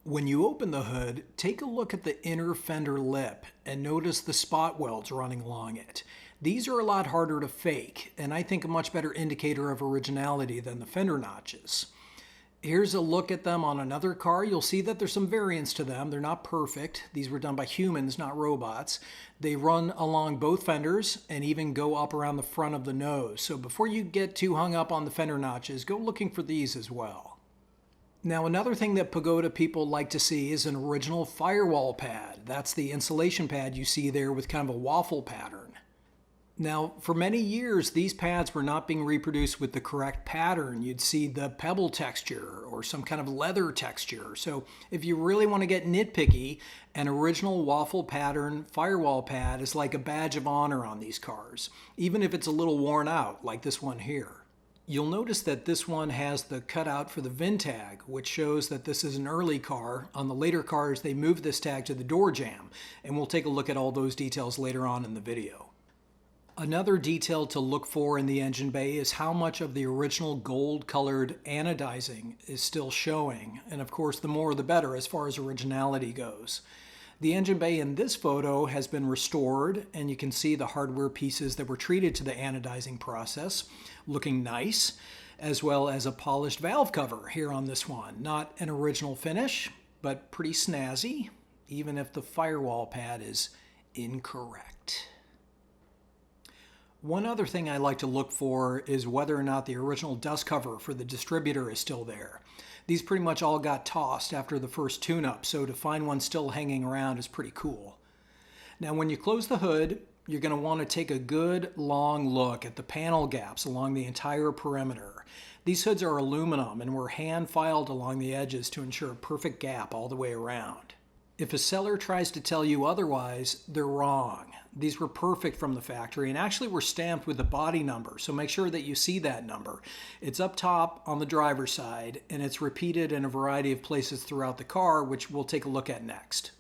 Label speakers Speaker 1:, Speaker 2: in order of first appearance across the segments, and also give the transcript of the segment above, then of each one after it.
Speaker 1: When you open the hood, take a look at the inner fender lip and notice the spot welds running along it. These are a lot harder to fake, and I think a much better indicator of originality than the fender notches. Here's a look at them on another car. You'll see that there's some variance to them. They're not perfect. These were done by humans, not robots. They run along both fenders and even go up around the front of the nose. So before you get too hung up on the fender notches, go looking for these as well. Now, another thing that Pagoda people like to see is an original firewall pad. That's the insulation pad you see there with kind of a waffle pattern. Now, for many years, these pads were not being reproduced with the correct pattern. You'd see the pebble texture or some kind of leather texture. So if you really want to get nitpicky, an original waffle pattern firewall pad is like a badge of honor on these cars, even if it's a little worn out, like this one here. You'll notice that this one has the cutout for the VIN tag, which shows that this is an early car. On the later cars, they moved this tag to the door jamb, and we'll take a look at all those details later on in the video. Another detail to look for in the engine bay is how much of the original gold-colored anodizing is still showing, and of course the more the better as far as originality goes. The engine bay in this photo has been restored, and you can see the hardware pieces that were treated to the anodizing process looking nice, as well as a polished valve cover here on this one. Not an original finish, but pretty snazzy, even if the firewall pad is incorrect. One other thing I like to look for is whether or not the original dust cover for the distributor is still there. These pretty much all got tossed after the first tune-up, so to find one still hanging around is pretty cool. Now, when you close the hood, you're going to want to take a good long look at the panel gaps along the entire perimeter. These hoods are aluminum and were hand filed along the edges to ensure a perfect gap all the way around. If a seller tries to tell you otherwise, they're wrong. These were perfect from the factory and actually were stamped with the body number, so make sure that you see that number. It's up top on the driver's side, and it's repeated in a variety of places throughout the car, which we'll take a look at next.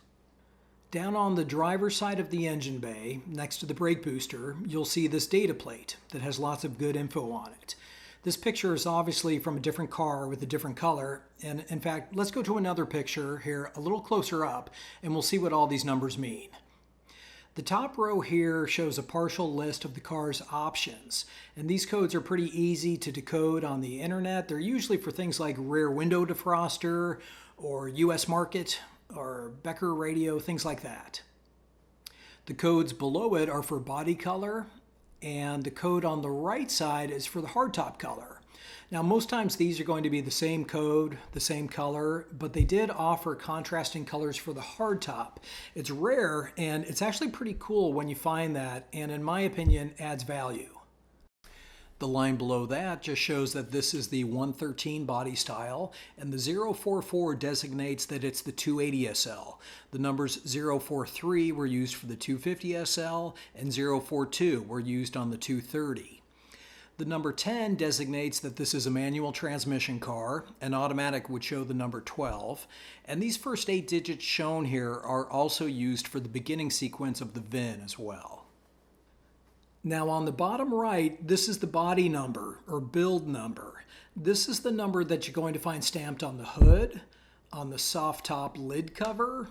Speaker 1: Down on the driver's side of the engine bay, next to the brake booster, you'll see this data plate that has lots of good info on it. This picture is obviously from a different car with a different color, and in fact, let's go to another picture here a little closer up, and we'll see what all these numbers mean. The top row here shows a partial list of the car's options, and these codes are pretty easy to decode on the internet. They're usually for things like rear window defroster or US market or Becker radio, things like that. The codes below it are for body color, and the code on the right side is for the hardtop color. Now, most times these are going to be the same code, the same color, but they did offer contrasting colors for the hardtop. It's rare, and it's actually pretty cool when you find that, and in my opinion, adds value. The line below that just shows that this is the 113 body style, and the 044 designates that it's the 280 SL. The numbers 043 were used for the 250 SL, and 042 were used on the 230. The number 10 designates that this is a manual transmission car. An automatic would show the number 12. And these first 8 digits shown here are also used for the beginning sequence of the VIN as well. Now on the bottom right, this is the body number or build number. This is the number that you're going to find stamped on the hood, on the soft top lid cover,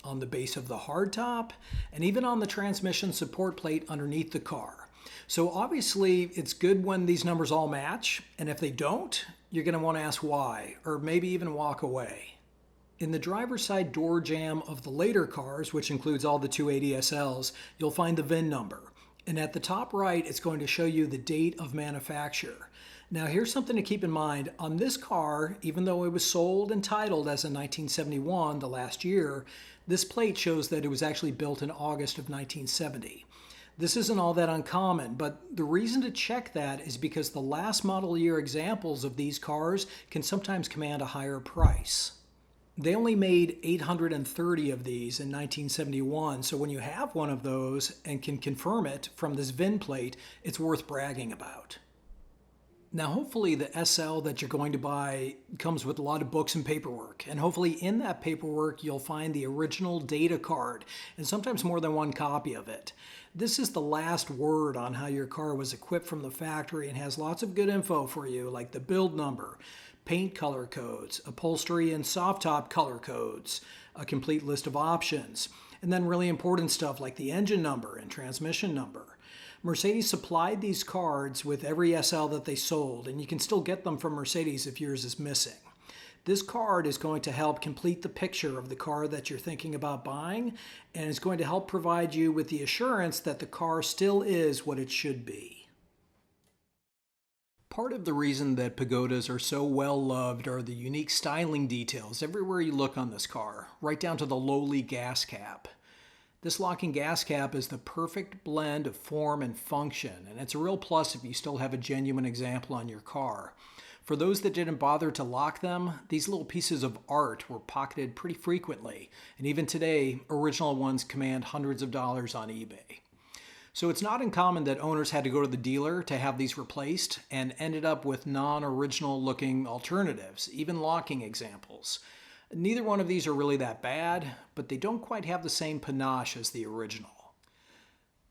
Speaker 1: on the base of the hardtop, and even on the transmission support plate underneath the car. So obviously it's good when these numbers all match, and if they don't, you're going to want to ask why, or maybe even walk away. In the driver's side door jamb of the later cars, which includes all the 280 SLs, you'll find the VIN number. And at the top right, it's going to show you the date of manufacture. Now here's something to keep in mind. On this car, even though it was sold and titled as in 1971, the last year, this plate shows that it was actually built in August of 1970. This isn't all that uncommon, but the reason to check that is because the last model year examples of these cars can sometimes command a higher price. They only made 830 of these in 1971, so when you have one of those and can confirm it from this VIN plate, it's worth bragging about. Now hopefully the SL that you're going to buy comes with a lot of books and paperwork, and hopefully in that paperwork you'll find the original data card and sometimes more than one copy of it. This is the last word on how your car was equipped from the factory and has lots of good info for you, like the build number, paint color codes, upholstery and soft top color codes, a complete list of options, and then really important stuff like the engine number and transmission number. Mercedes supplied these cards with every SL that they sold, and you can still get them from Mercedes if yours is missing. This card is going to help complete the picture of the car that you're thinking about buying, and it's going to help provide you with the assurance that the car still is what it should be. Part of the reason that Pagodas are so well loved are the unique styling details everywhere you look on this car, right down to the lowly gas cap. This locking gas cap is the perfect blend of form and function, and it's a real plus if you still have a genuine example on your car. For those that didn't bother to lock them, these little pieces of art were pocketed pretty frequently, and even today, original ones command hundreds of dollars on eBay. So it's not uncommon that owners had to go to the dealer to have these replaced and ended up with non-original looking alternatives, even locking examples. Neither one of these are really that bad, but they don't quite have the same panache as the original.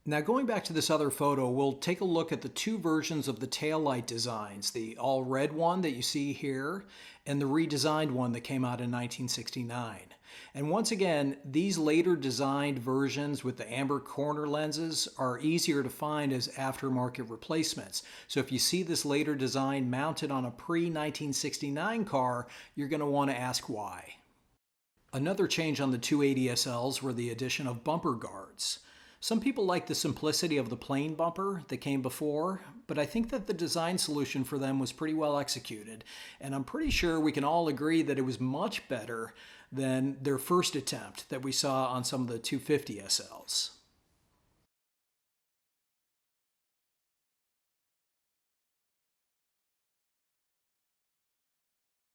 Speaker 1: Now going back to this other photo, we'll take a look at the two versions of the Taillight Designs, the all red one that you see here and the redesigned one that came out in 1969. And once again, these later designed versions with the amber corner lenses are easier to find as aftermarket replacements. So if you see this later design mounted on a pre-1969 car, you're going to want to ask why. Another change on the 280 SLs were the addition of bumper guards. Some people like the simplicity of the plain bumper that came before, but I think that the design solution for them was pretty well executed, and I'm pretty sure we can all agree that it was much better than their first attempt that we saw on some of the 250 SLs.